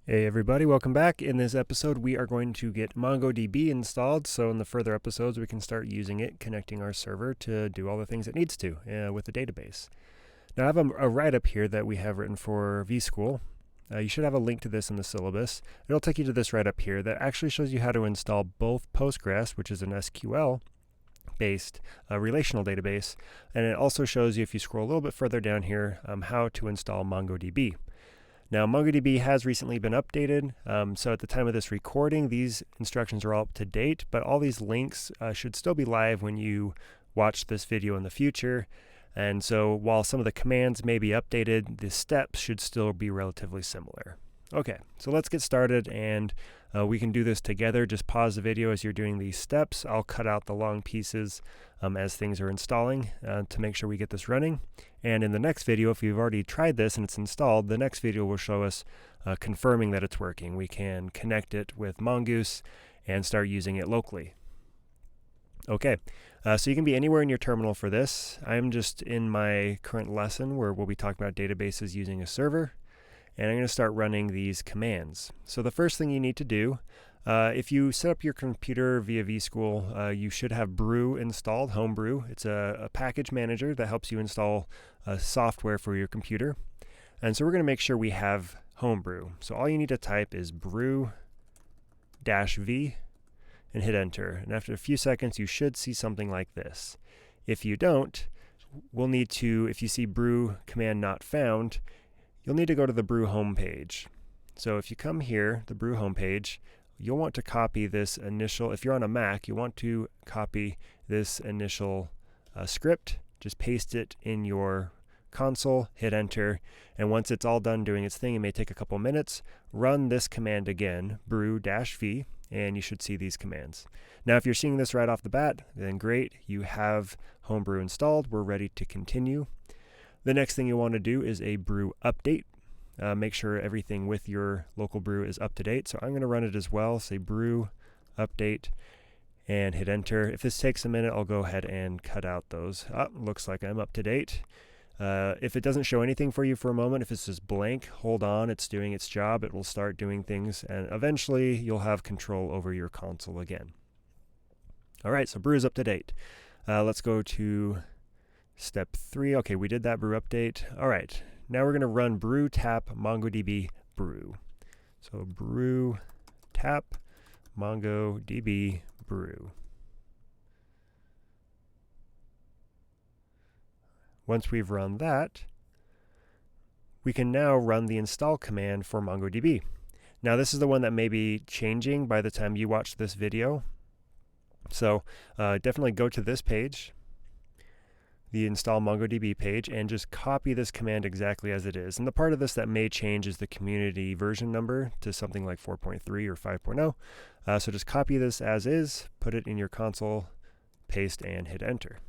Hey everybody, welcome back. In this episode, we are going to get MongoDB installed, so in the further episodes, we can start using it, connecting our server to do all the things it needs to with the database. Now, I have a write-up here that we have written for vSchool. You should have a link to this in the syllabus. It'll take you to this write-up here that actually shows you how to install both Postgres, which is an SQL-based relational database, and it also shows you, if you scroll a little bit further down here, how to install MongoDB. Now, MongoDB has recently been updated, so at the time of this recording, these instructions are all up to date, but all these links should still be live when you watch this video in the future. And so while some of the commands may be updated, the steps should still be relatively similar. Okay, so let's get started, and we can do this together. Just pause the video as you're doing these steps. I'll cut out the long pieces as things are installing to make sure we get this running. And in the next video, if you've already tried this and it's installed, the next video will show us confirming that it's working. We can connect it with Mongoose and start using it locally. Okay, so you can be anywhere in your terminal for this. I'm just in my current lesson where we'll be talking about databases using a server. And I'm going to start running these commands. So the first thing you need to do, if you set up your computer via vSchool, you should have Brew installed, Homebrew. It's a package manager that helps you install software for your computer. And so we're going to make sure we have Homebrew. So all you need to type is brew-v and hit enter. And after a few seconds, you should see something like this. If you don't, we'll need to, if you see brew command not found, you'll need to go to the brew homepage. So if you come here, the brew homepage, you'll want to copy this initial, if you're on a Mac, you want to copy this initial script, just paste it in your console, hit enter, and once it's all done doing its thing, it may take a couple minutes, run this command again, brew-v, and you should see these commands. Now if you're seeing this right off the bat, then great, you have Homebrew installed, we're ready to continue. The next thing you want to do is a brew update. Make sure everything with your local brew is up to date. So I'm going to run it as well. Say brew update and hit enter. If this takes a minute, I'll go ahead and cut out those. Looks like I'm up to date. If it doesn't show anything for you for a moment, if it's just blank, hold on. It's doing its job. It will start doing things, and eventually you'll have control over your console again. All right, so brew is up to date. Let's go to Step 3, okay, we did that brew update. All right, now we're going to run brew tap MongoDB brew. So brew tap MongoDB brew. Once we've run that, we can now run the install command for MongoDB. Now this is the one that may be changing by the time you watch this video. So definitely go to this page, the install MongoDB page, and just copy this command exactly as it is. And the part of this that may change is the community version number to something like 4.3 or 5.0. So just copy this as is, put it in your console, paste, and hit enter.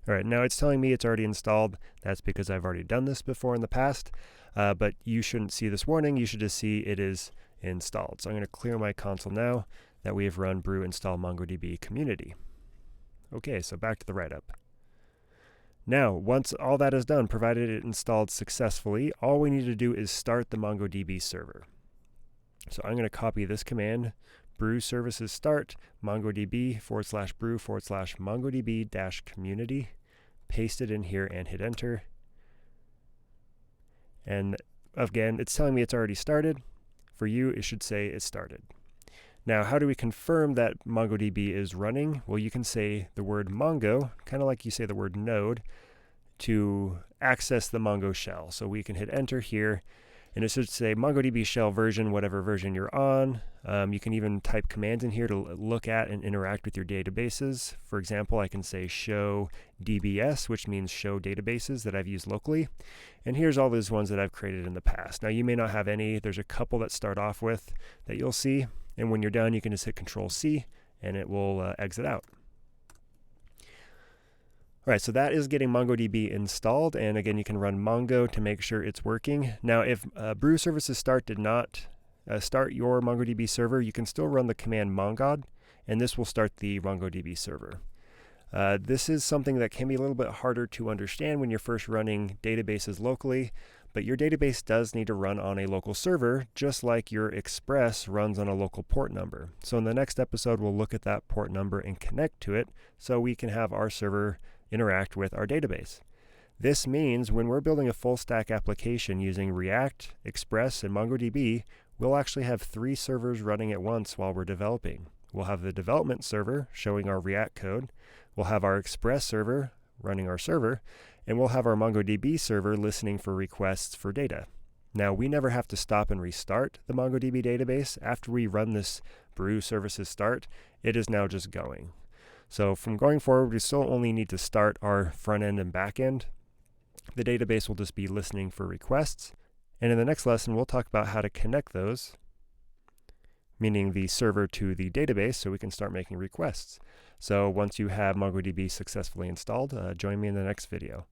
All right, now it's telling me it's already installed. That's because I've already done this before in the past, but you shouldn't see this warning. You should just see it is installed. So I'm going to clear my console now that we have run brew install MongoDB community. Okay, so back to the write-up. Now, once all that is done, provided it installed successfully, all we need to do is start the MongoDB server. So I'm going to copy this command, brew services start MongoDB /brew /MongoDB -community, paste it in here and hit enter. And again, it's telling me it's already started. For you, it should say it started. Now, how do we confirm that MongoDB is running? Well, you can say the word Mongo, kind of like you say the word node, to access the Mongo shell. So we can hit enter here, and it should say MongoDB shell version, whatever version you're on. You can even type commands in here to look at and interact with your databases. For example, I can say show DBS, which means show databases that I've used locally. And here's all those ones that I've created in the past. Now, you may not have any. There's a couple that start off with that you'll see. And when you're done, you can just hit Control-C, and it will exit out. All right, so that is getting MongoDB installed. And again, you can run Mongo to make sure it's working. Now, if brew services start did not start your MongoDB server, you can still run the command Mongodb, and this will start the MongoDB server. This is something that can be a little bit harder to understand when you're first running databases locally, but your database does need to run on a local server, just like your Express runs on a local port number. So in the next episode, we'll look at that port number and connect to it so we can have our server interact with our database. This means when we're building a full stack application using React, Express, and MongoDB, we'll actually have 3 servers running at once while we're developing. We'll have the development server showing our React code. We'll have our Express server running our server, and we'll have our MongoDB server listening for requests for data. Now, we never have to stop and restart the MongoDB database. After we run this brew services start, it is now just going. So from going forward, we still only need to start our front end and back end. The database will just be listening for requests. And in the next lesson, we'll talk about how to connect those, meaning the server to the database, so we can start making requests. So once you have MongoDB successfully installed, join me in the next video.